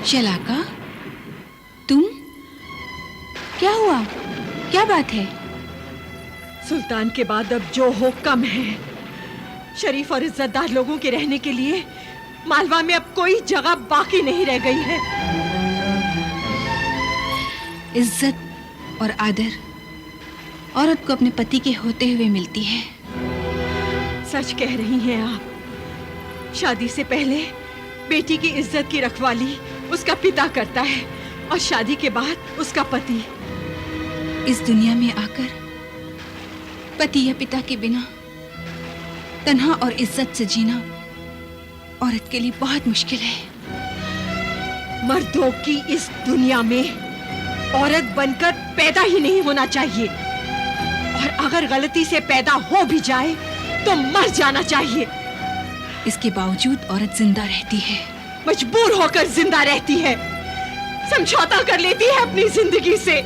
शलाका, तुम? क्या हुआ? क्या बात है? सुल्तान के बाद अब जो हो कम है। शरीफ और इज्जतदार लोगों के रहने के लिए मालवा में अब कोई जगह बाकी नहीं रह गई है। इज्जत और आदर औरत को अपने पति के होते हुए मिलती है। सच कह रही हैं आप। शादी से पहले बेटी की इज्जत की रखवाली उसका पिता करता है और शादी के बाद उसका पति। इस दुनिया में आकर पति या पिता के बिना तन्हा और इज्जत से जीना औरत के लिए बहुत मुश्किल है। मर्दों की इस दुनिया में औरत बनकर पैदा ही नहीं होना चाहिए, और अगर गलती से पैदा हो भी जाए तो मर जाना चाहिए। इसके बावजूद औरत जिंदा रहती है। मजबूर होकर जिंदा रहती है, समझौता कर लेती है अपनी जिंदगी से,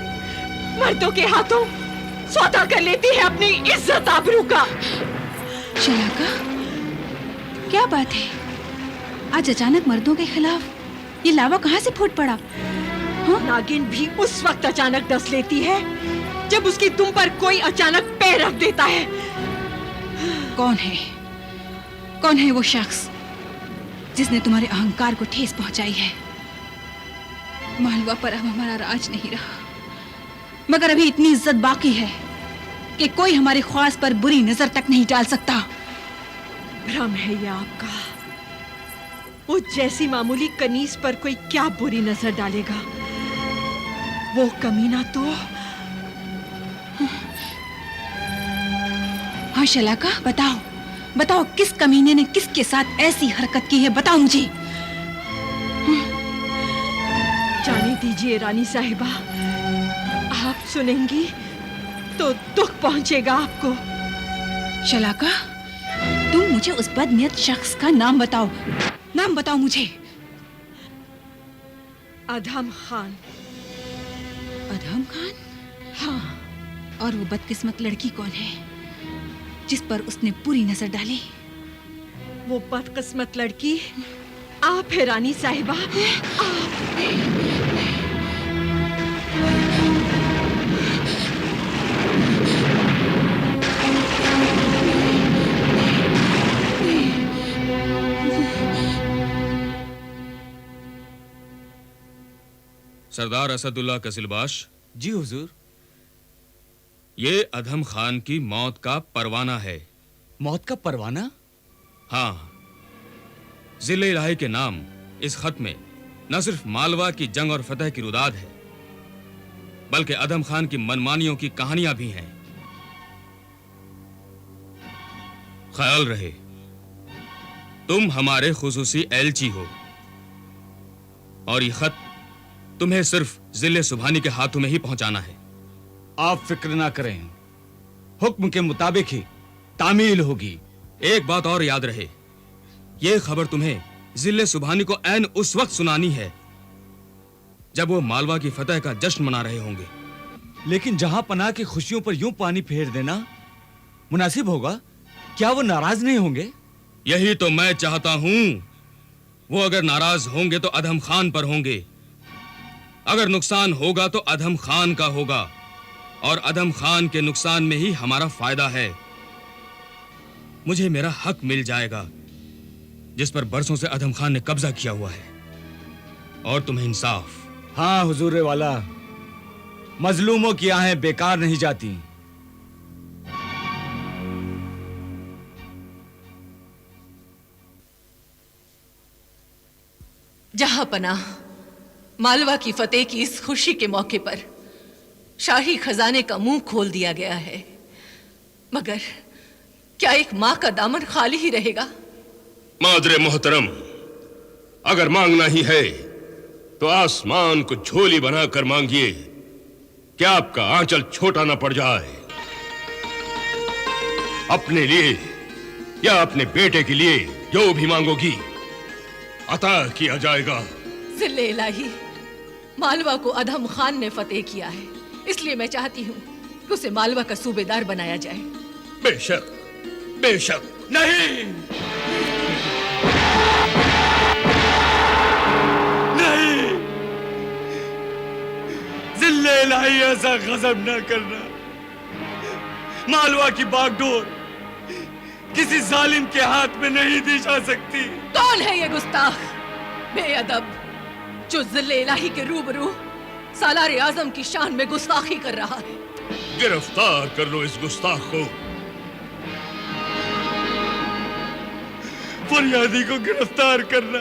मर्दों के हाथों सौदा कर लेती है अपनी इज्जत आबरू का। शलाका, क्या बात है? आज अचानक मर्दों के खिलाफ ये लावा कहाँ से फूट पड़ा? हाँ? नागिन भी उस वक्त अचानक डस लेती है जब उसकी तुम पर कोई अचानक पैर रख देता है। कौन है? कौन है वो शख्स जिसने तुम्हारे अहंकार को ठेस पहुंचाई है? मालवा पर अब हमारा राज नहीं रहा, मगर अभी इतनी इज्जत बाकी है कि कोई हमारे ख्वास पर बुरी नजर तक नहीं डाल सकता। भ्रम है यह आपका। वो जैसी मामूली कनीज पर कोई क्या बुरी नजर डालेगा? वो कमीना तो। हाँ शलाका, बताओ बताओ, किस कमीने ने किसके साथ ऐसी हरकत की है? बताओ मुझे। जाने दीजिए रानी साहिबा, आप सुनेंगी तो दुख पहुंचेगा आपको। शलाका, तुम मुझे उस बदनियत शख्स का नाम बताओ। नाम बताओ मुझे। अधम खान। अधम खान? हाँ। और वो बदकिस्मत लड़की कौन है जिस पर उसने बुरी नजर डाली? वो बदकिस्मत लड़की आप है रानी साहिबा, आप। सरदार असदुल्ला कसिलबाश। जी हुजूर। ये अधम खान की मौत का परवाना है। मौत का परवाना? हाँ, जिले इलाही के नाम इस खत में न सिर्फ मालवा की जंग और फतह की रुदाद है, बल्कि अधम खान की मनमानियों की कहानियां भी हैं। ख्याल रहे, तुम हमारे खुसूसी एलची हो और ये खत तुम्हें सिर्फ जिले सुभानी के हाथों में ही पहुंचाना है। आप फिक्र ना करें, हुक्म के मुताबिक ही तामील होगी। एक बात और याद रहे, यह खबर तुम्हें जिले सुभानी को ऐन उस वक्त सुनानी है जब वो मालवा की फतह का जश्न मना रहे होंगे। लेकिन जहां पनाह की खुशियों पर यूं पानी फेर देना मुनासिब होगा? क्या वो नाराज नहीं होंगे? यही तो मैं चाहता हूं। वो अगर नाराज होंगे तो अधम खान पर होंगे, अगर नुकसान होगा तो अधम खान का होगा, और अधम खान के नुकसान में ही हमारा फायदा है। मुझे मेरा हक मिल जाएगा जिस पर बरसों से अधम खान ने कब्जा किया हुआ है, और तुम्हें इंसाफ। हाँ हुजूर वाला, मजलूमों की आहें बेकार नहीं जाती। जहां पनाह, मालवा की फतेह की इस खुशी के मौके पर शाही खजाने का मुंह खोल दिया गया है, मगर क्या एक मां का दामन खाली ही रहेगा? मादरे मोहतरम, अगर मांगना ही है तो आसमान को झोली बनाकर मांगिए कि आपका आंचल छोटा ना पड़ जाए। अपने लिए या अपने बेटे के लिए जो भी मांगोगी अता किया जाएगा। जिले इलाही, मालवा को अधम खान ने फतेह किया है, इसलिए मैं चाहती हूँ कि उसे मालवा का सूबेदार बनाया जाए। बेशक, بے شک نہیں نہیں، ذل الہی ایسا غضب نہ کرنا. مالوا کی باغ ڈور کسی ظالم کے ہاتھ میں نہیں دی جا سکتی. کون ہے یہ گستاخ بے ادب جو ذل الہی کے روبرو سالار اعظم کی شان میں گستاخی کر رہا ہے؟ گرفتار کر لو اس گستاخ کو. فریادی کو گرفتار کرنا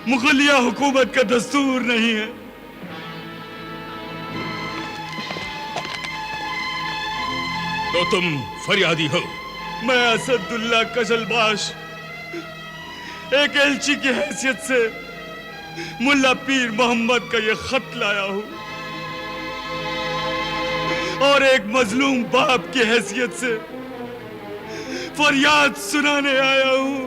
مغلیہ حکومت کا دستور نہیں ہے. تو تم فریادی ہو؟ میں اسد اللہ کجل باش ایک ایلچی کی حیثیت سے ملا پیر محمد کا یہ خط لایا ہوں اور ایک مظلوم باپ کی حیثیت سے فریاد سنانے آیا ہوں.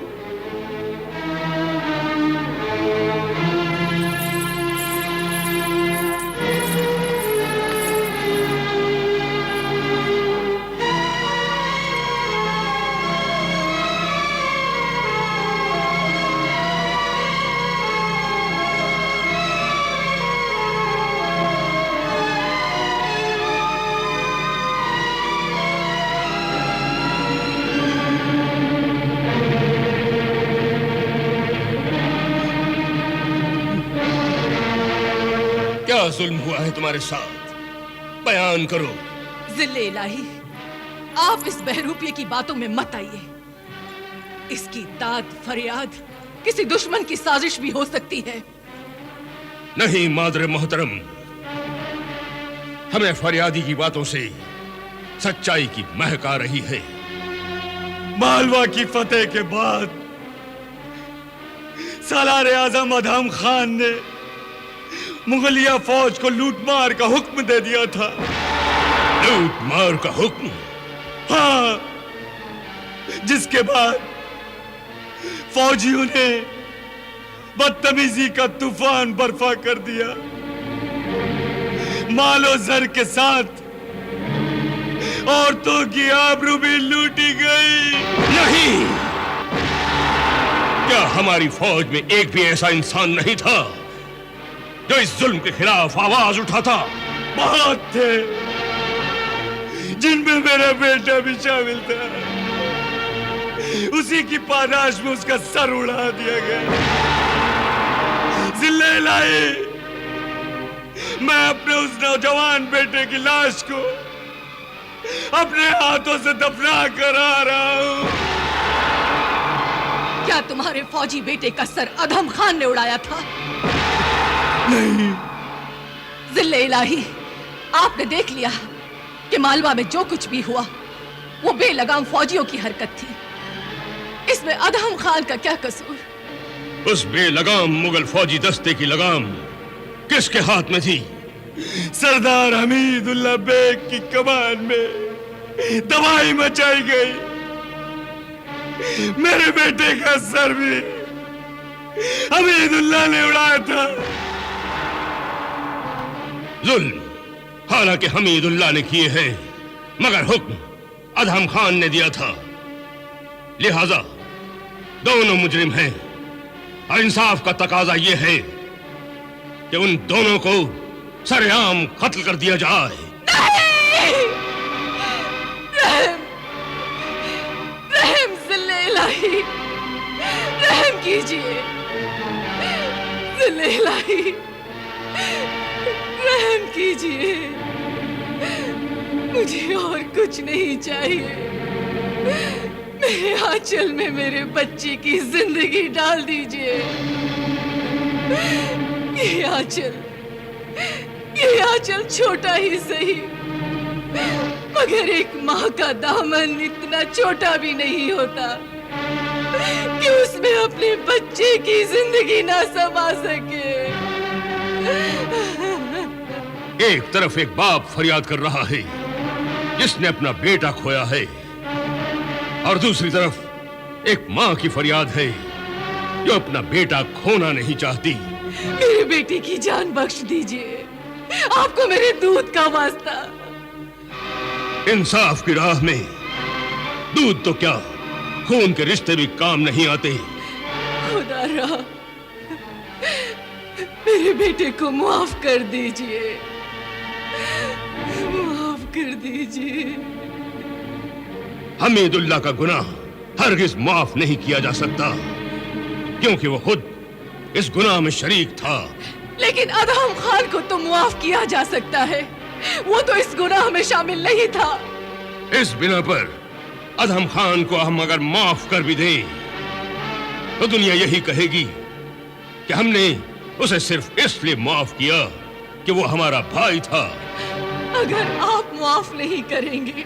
کیا ظلم ہوا ہے تمہارے ساتھ؟ بیان کرو. ذل الہی، آپ اس بہروپیے کی باتوں میں مت آئیے. اس کی داد فریاد کسی دشمن کی سازش بھی ہو سکتی ہے. نہیں مادر محترم، ہمیں فریادی کی باتوں سے سچائی کی مہک آ رہی ہے. مالوا کی فتح کے بعد سالار اعظم ادھم خان نے مغلیہ فوج کو لوٹ مار کا حکم دے دیا تھا. لوٹ مار کا حکم؟ ہاں، جس کے بعد فوجیوں نے بدتمیزی کا طوفان برپا کر دیا. مال و زر کے ساتھ عورتوں کی آبرو بھی لوٹی گئی. نہیں! کیا ہماری فوج میں ایک بھی ایسا انسان نہیں تھا جو اس ظلم کے خلاف آواز اٹھاتا؟ بہت تھے، جن میں میرا بیٹا بھی شامل تھا. اسی کی پاداش میں اس کا سر اڑا دیا گیا. ذل الہی، میں اپنے اس نوجوان بیٹے کی لاش کو اپنے ہاتھوں سے دفنا کر آ رہا ہوں. کیا تمہارے فوجی بیٹے کا سر ادھم خان نے اڑایا تھا؟ نہیں. ذل الہی، آپ نے دیکھ لیا کہ مالوا میں جو کچھ بھی ہوا وہ بے لگام فوجیوں کی حرکت تھی. اس میں ادھم خان کا کیا قصور؟ اس بے لگام مغل فوجی دستے کی لگام کس کے ہاتھ میں تھی؟ سردار حمید اللہ بیگ کی کمان میں تباہی مچائی گئی. میرے بیٹے کا سر بھی حمید اللہ نے اڑایا تھا. ظلم حالانکہ حمید اللہ نے کیے ہیں، مگر حکم ادھم خان نے دیا تھا. لہذا دونوں مجرم ہیں اور انصاف کا تقاضا یہ ہے کہ ان دونوں کو سر عام قتل کر دیا جائے. رحم ذل الہی، رحم کیجیے. ذل الہی، رحم کیجیے. مجھے اور کچھ نہیں چاہیے. میرے آنچل میں میرے بچے کی زندگی ڈال دیجیے. یہ آنچل چھوٹا ہی صحیح، مگر ایک ماں کا دامن اتنا چھوٹا بھی نہیں ہوتا کہ اس میں اپنے بچے کی زندگی نہ سما سکے. ایک طرف ایک باپ فریاد کر رہا ہے جس نے اپنا بیٹا کھویا ہے، اور دوسری طرف ایک ماں کی فریاد ہے جو اپنا بیٹا کھونا نہیں چاہتی. میرے بیٹے کی جان بخش دیجیے، آپ کو میرے دودھ کا واسطہ. انصاف کی راہ میں दूध तो क्या, खून के रिश्ते भी काम नहीं आते। खुदा रहा, मेरे बेटे को माफ कर दीजिए, माफ कर दीजिए। हमीदुल्लाह का गुनाह हरगिज माफ नहीं किया जा सकता, क्योंकि वो खुद इस गुनाह में शरीक था। लेकिन अदहम खान को तो माफ किया जा सकता है, वो तो इस गुनाह में शामिल नहीं था। इस बिना पर अदहम खान को हम अगर माफ कर भी दें तो दुनिया यही कहेगी कि हमने उसे सिर्फ इसलिए माफ किया कि वो हमारा भाई था। अगर आप माफ नहीं करेंगे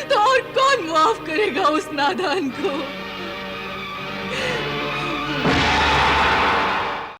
तो और कौन माफ करेगा उस नादान को?